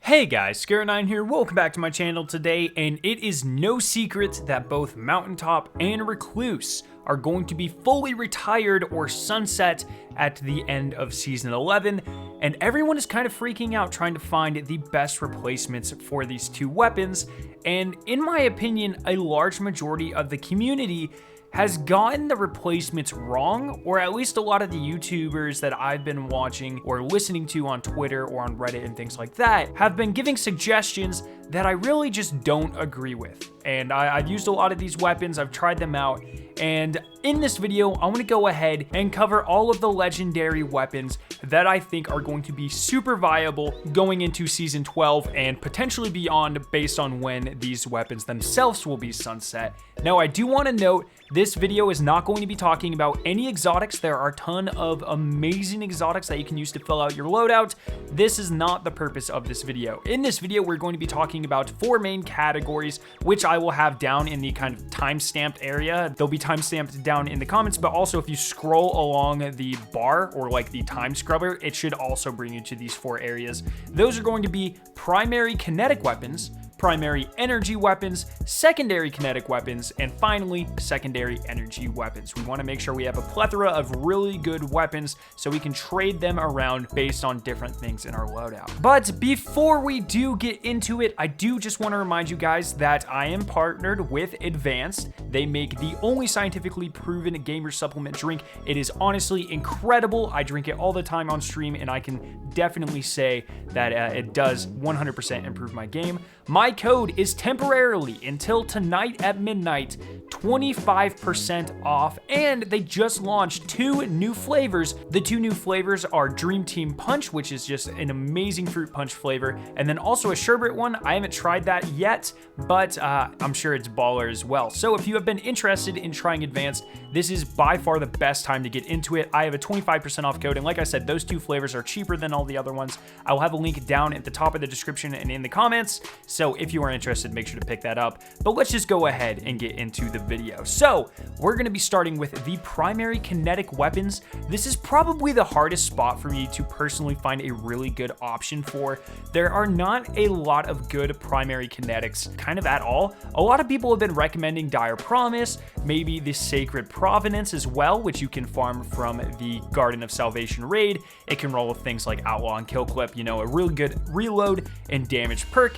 Hey guys, Scare9 here, welcome back to my channel today, and it is no secret that both Mountaintop and Recluse are going to be fully retired or sunset at the end of Season 11, and everyone is kind of freaking out trying to find the best replacements for these two weapons, and in my opinion, a large majority of the community has gotten the replacements wrong, or at least a lot of the YouTubers that I've been watching or listening to on Twitter or on Reddit and things like that have been giving suggestions that I really just don't agree with. And I've used a lot of these weapons, I've tried them out, and in this video, I want to go ahead and cover all of the legendary weapons that I think are going to be super viable going into Season 12 and potentially beyond based on when these weapons themselves will be sunset. Now, I do want to note, this video is not going to be talking about any exotics. There are a ton of amazing exotics that you can use to fill out your loadout. This is not the purpose of this video. In this video, we're going to be talking about 4 main categories, which I will have down in the kind of time-stamped area. They'll be time-stamped down in the comments, but also if you scroll along the bar or like the time scrubber, it should also bring you to these 4 areas. Those are going to be primary kinetic weapons, primary energy weapons, secondary kinetic weapons, and finally, secondary energy weapons. We want to make sure we have a plethora of really good weapons so we can trade them around based on different things in our loadout. But before we do get into it, I do just want to remind you guys that I am partnered with Advanced. They make the only scientifically proven gamer supplement drink. It is honestly incredible. I drink it all the time on stream, and I can definitely say that it does 100% improve my game. My code is temporarily until tonight at midnight, 25% off, and they just launched 2 new flavors. The 2 new flavors are Dream Team Punch, which is just an amazing fruit punch flavor, and then also a sherbet one. I haven't tried that yet, but I'm sure it's baller as well. So if you have been interested in trying Advanced, this is by far the best time to get into it. I have a 25% off code, and like I said, those 2 flavors are cheaper than all the other ones. I will have a link down at the top of the description and in the comments, so if you are interested, make sure to pick that up. But let's just go ahead and get into the video. So we're going to be starting with the primary kinetic weapons. This is probably the hardest spot for me to personally find a really good option for. There are not a lot of good primary kinetics kind of at all. A lot of people have been recommending Dire Promise, maybe the Sacred Provenance as well, which you can farm from the Garden of Salvation raid. It can roll with things like Outlaw and Kill Clip, you know, a really good reload and damage perk.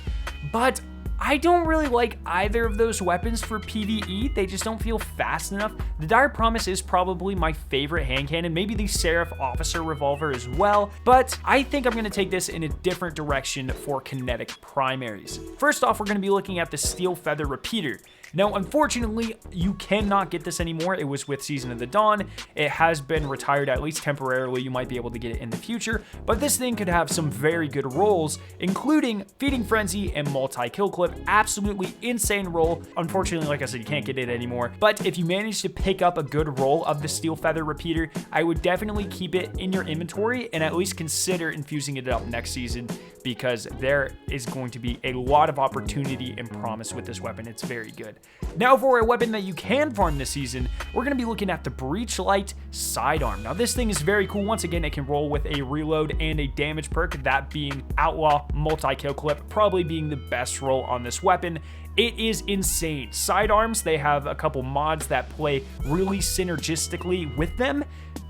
But I don't really like either of those weapons for PvE. They just don't feel fast enough. The Dire Promise is probably my favorite hand cannon, maybe the Seraph Officer Revolver as well, but I think I'm going to take this in a different direction for kinetic primaries. First off, we're going to be looking at the Steel Feather Repeater. Now, unfortunately, you cannot get this anymore. It was with Season of the Dawn. It has been retired, at least temporarily. You might be able to get it in the future, but this thing could have some very good rolls, including Feeding Frenzy and Multi-Kill Clip. Absolutely insane roll. Unfortunately, like I said, you can't get it anymore, but if you manage to pick up a good roll of the Steel Feather Repeater, I would definitely keep it in your inventory and at least consider infusing it up next season, because there is going to be a lot of opportunity and promise with this weapon. It's very good. Now for a weapon that you can farm this season, we're going to be looking at the Breachlight Sidearm. Now this thing is very cool. Once again, it can roll with a reload and a damage perk, that being Outlaw, Multi-Kill Clip, probably being the best roll on this weapon. It is insane. Sidearms, they have a couple mods that play really synergistically with them,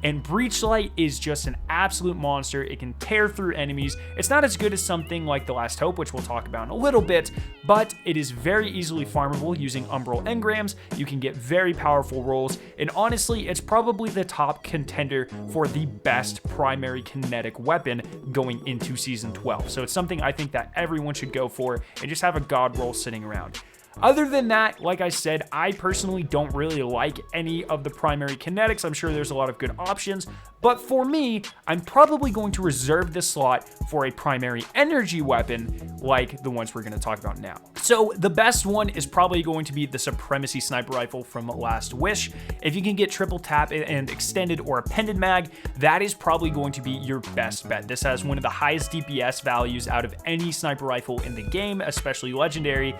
and Breachlight is just an absolute monster. It can tear through enemies. It's not as good as something like The Last Hope, which we'll talk about in a little bit, but it is very easily farmable using Umbral Engrams. You can get very powerful rolls, and honestly, it's probably the top contender for the best primary kinetic weapon going into Season 12. So it's something I think that everyone should go for and just have a god roll sitting around. Other than that, like I said, I personally don't really like any of the primary kinetics. I'm sure there's a lot of good options, but for me, I'm probably going to reserve this slot for a primary energy weapon like the ones we're going to talk about now. So the best one is probably going to be the Supremacy Sniper Rifle from Last Wish. If you can get triple tap and extended or appended mag, that is probably going to be your best bet. This has one of the highest DPS values out of any sniper rifle in the game, especially legendary.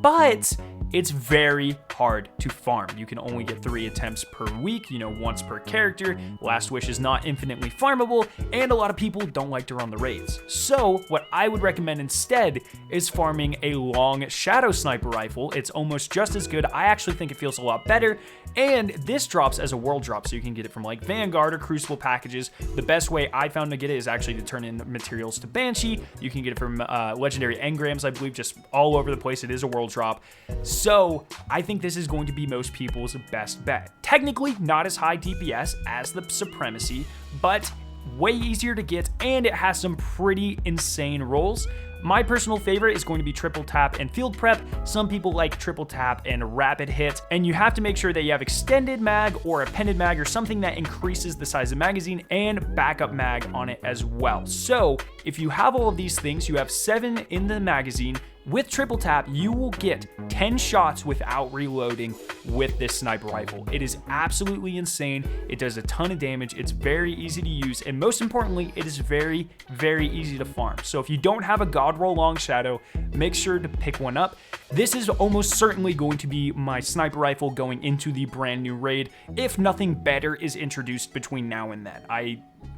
but it's very hard to farm. You can only get 3 attempts per week, once per character. Last Wish is not infinitely farmable, and a lot of people don't like to run the raids. So what I would recommend instead is farming a long shadow sniper rifle. It's almost just as good. I actually think it feels a lot better, and this drops as a world drop, so you can get it from like Vanguard or Crucible packages. The best way I found to get it is actually to turn in materials to Banshee. You can get it from legendary engrams, I believe, just all over the place. It is a world drop. So I think this is going to be most people's best bet. Technically not as high DPS as the Supremacy, but way easier to get, and it has some pretty insane rolls. My personal favorite is going to be triple tap and field prep. Some people like triple tap and rapid hit, and you have to make sure that you have extended mag or appended mag or something that increases the size of magazine, and backup mag on it as well. So if you have all of these things, you have 7 in the magazine. With triple tap, you will get 10 shots without reloading with this sniper rifle. It is absolutely insane. It does a ton of damage. It's very easy to use, and most importantly, it is very, very easy to farm. So if you don't have a God Roll Long Shadow, make sure to pick one up. This is almost certainly going to be my sniper rifle going into the brand new raid, if nothing better is introduced between now and then.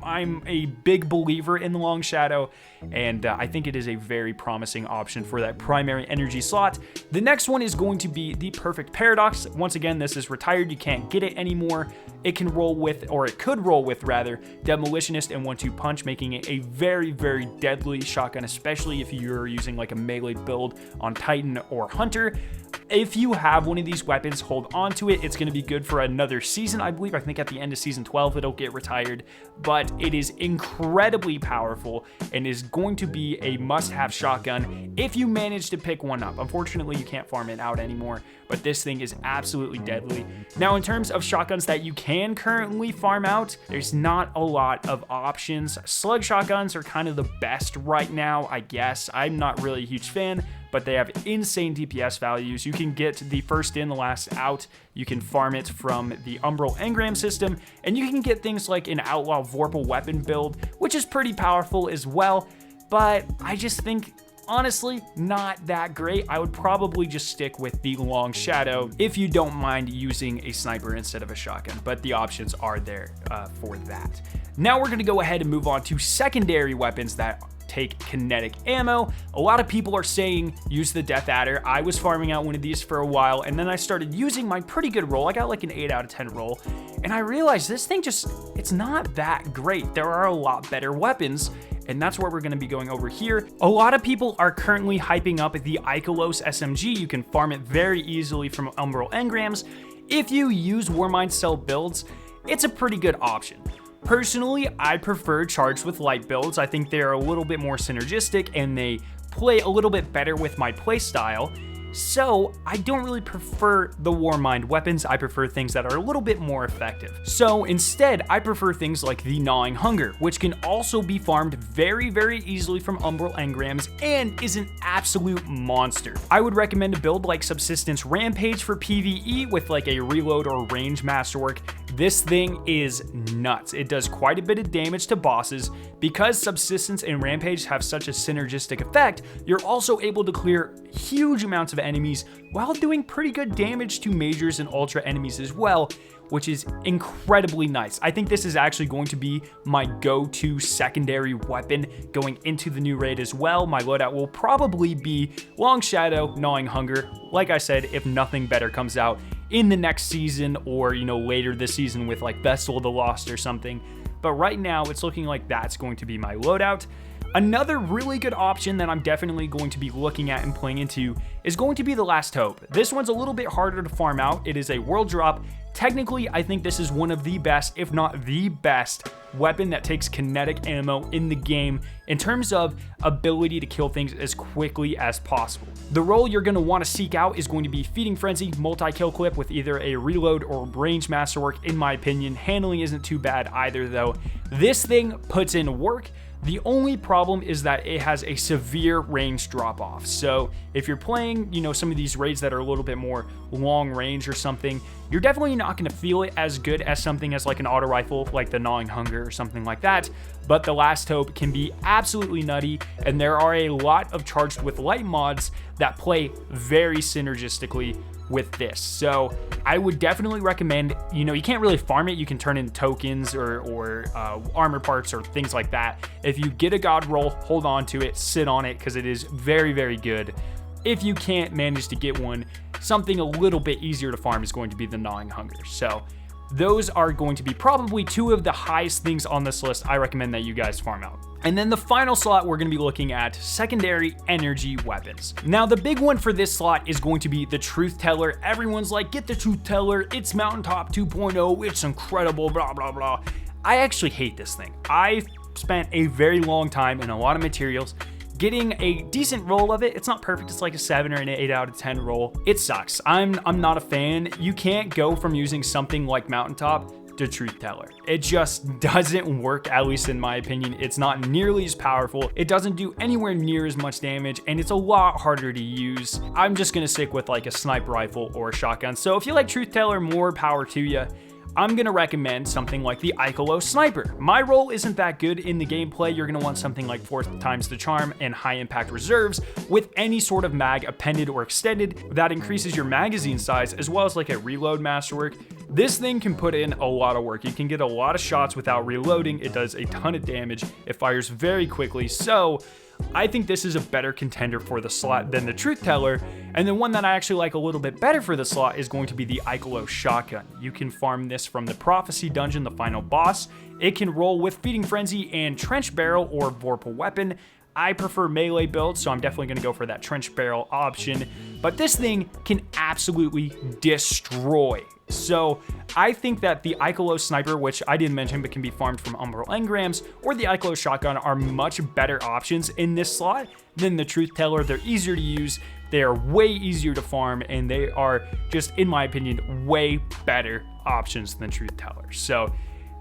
I'm a big believer in the Long Shadow, and I think it is a very promising option for that primary energy slot. The next one is going to be the Perfect Paradox. Once again, this is retired. You can't get it anymore. It can roll with, or it could roll with rather, Demolitionist and 1-2 Punch, making it a very, very deadly shotgun, especially if you're using like a melee build on Titan or Hunter. If you have one of these weapons, hold on to it. It's going to be good for another season, I believe. I think at the end of season 12, it'll get retired, but it is incredibly powerful and is going to be a must-have shotgun if you manage to pick one up. Unfortunately, you can't farm it out anymore, but this thing is absolutely deadly. Now, in terms of shotguns that you can currently farm out, there's not a lot of options. Slug shotguns are kind of the best right now, I guess. I'm not really a huge fan, but they have insane DPS values. You can get the first in, the last out. You can farm it from the Umbral Engram system, and you can get things like an Outlaw Vorpal weapon build, which is pretty powerful as well, but I just think, honestly, not that great. I would probably just stick with the Long Shadow if you don't mind using a sniper instead of a shotgun, but the options are there for that. Now we're going to go ahead and move on to secondary weapons that take kinetic ammo. A lot of people are saying use the Death Adder. I was farming out one of these for a while, and then I started using my pretty good roll. I got like an 8 out of 10 roll, and I realized this thing it's not that great. There are a lot better weapons, and that's what we're going to be going over here. A lot of people are currently hyping up the Ikelos SMG. You can farm it very easily from Umbral Engrams. If you use Warmind Cell builds, it's a pretty good option. Personally, I prefer Charged with Light builds. I think they're a little bit more synergistic and they play a little bit better with my playstyle. So I don't really prefer the Warmind weapons. I prefer things that are a little bit more effective. So instead, I prefer things like the Gnawing Hunger, which can also be farmed very, very easily from Umbral Engrams and is an absolute monster. I would recommend a build like Subsistence Rampage for PvE with like a reload or range masterwork. This thing is nuts. It does quite a bit of damage to bosses. Because Subsistence and Rampage have such a synergistic effect, you're also able to clear huge amounts of enemies while doing pretty good damage to majors and ultra enemies as well, which is incredibly nice. I think this is actually going to be my go-to secondary weapon going into the new raid as well. My loadout will probably be Long Shadow, Gnawing Hunger, like I said, if nothing better comes out in the next season or, later this season with like Vessel of the Lost or something. But right now, it's looking like that's going to be my loadout. Another really good option that I'm definitely going to be looking at and playing into is going to be the Last Hope. This one's a little bit harder to farm out. It is a world drop. Technically, I think this is one of the best, if not the best, weapon that takes kinetic ammo in the game in terms of ability to kill things as quickly as possible. The role you're going to want to seek out is going to be Feeding Frenzy, multi-kill clip with either a reload or range masterwork. In my opinion, handling isn't too bad either though. This thing puts in work. The only problem is that it has a severe range drop off. So if you're playing, some of these raids that are a little bit more long range or something, you're definitely not going to feel it as good as something as like an auto rifle, like the Gnawing Hunger or something like that. But the Last Hope can be absolutely nutty, and there are a lot of Charged with Light mods that play very synergistically with this. So I would definitely recommend, you can't really farm it. You can turn in tokens or armor parts or things like that. If you get a god roll, hold on to it, sit on it, because it is very, very good. If you can't manage to get one, something a little bit easier to farm is going to be the Gnawing Hunger. So those are going to be probably two of the highest things on this list I recommend that you guys farm out. And then the final slot, we're going to be looking at secondary energy weapons. Now, the big one for this slot is going to be the Truth Teller. Everyone's like, get the Truth Teller. It's Mountaintop 2.0. It's incredible, blah, blah, blah. I actually hate this thing. I spent a very long time in a lot of materials getting a decent roll of it. It's not perfect. It's like a 7 or an 8 out of 10 roll. It sucks. I'm not a fan. You can't go from using something like Mountaintop to Truth Teller. It just doesn't work, at least in my opinion. It's not nearly as powerful. It doesn't do anywhere near as much damage, and it's a lot harder to use. I'm just gonna stick with like a sniper rifle or a shotgun. So if you like Truth Teller, more power to you. I'm going to recommend something like the Icolo Sniper. My roll isn't that good in the gameplay. You're going to want something like 4 times the charm and high impact reserves with any sort of mag appended or extended that increases your magazine size, as well as like a reload masterwork. This thing can put in a lot of work. You can get a lot of shots without reloading. It does a ton of damage. It fires very quickly. So I think this is a better contender for the slot than the Truth Teller. And the one that I actually like a little bit better for the slot is going to be the Icolo Shotgun. You can farm this from the Prophecy Dungeon, the final boss. It can roll with Feeding Frenzy and Trench Barrel or Vorpal Weapon. I prefer melee build, so I'm definitely going to go for that Trench Barrel option. But this thing can absolutely destroy. So I think that the Icolo Sniper, which I didn't mention but can be farmed from Umbral Engrams, or the Icolo Shotgun are much better options in this slot than the Truth Teller. They're easier to use, they are way easier to farm, and they are just, in my opinion, way better options than Truth Teller. So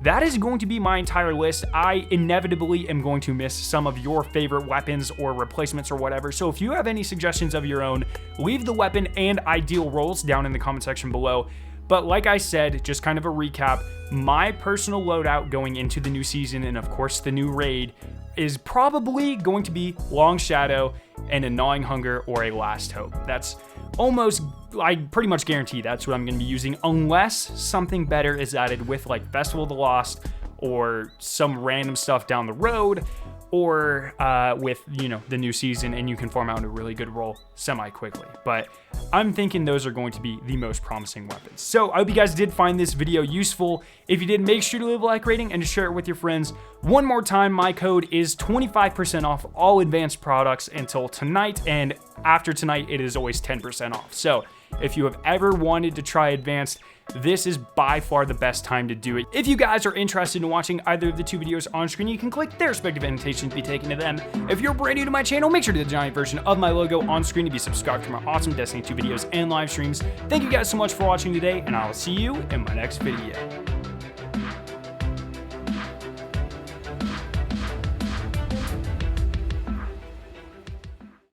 that is going to be my entire list. I inevitably am going to miss some of your favorite weapons or replacements or whatever. So if you have any suggestions of your own, leave the weapon and ideal rolls down in the comment section below. But like I said, just kind of a recap, my personal loadout going into the new season and of course the new raid is probably going to be Long Shadow and a Gnawing Hunger or a Last Hope. That's almost, I pretty much guarantee that's what I'm going to be using, unless something better is added with like Festival of the Lost or some random stuff down the road, or with, the new season, and you can farm out a really good roll semi-quickly. But I'm thinking those are going to be the most promising weapons. So I hope you guys did find this video useful. If you did, make sure to leave a like rating and to share it with your friends. One more time, my code is 25% off all advanced products until tonight, and after tonight, it is always 10% off. So if you have ever wanted to try advanced, this is by far the best time to do it. If you guys are interested in watching either of the two videos on screen, you can click their respective invitations to be taken to them. If you're brand new to my channel, make sure to hit the giant version of my logo on screen to be subscribed to my awesome Destiny 2 videos and live streams. Thank you guys so much for watching today, and I will see you in my next video.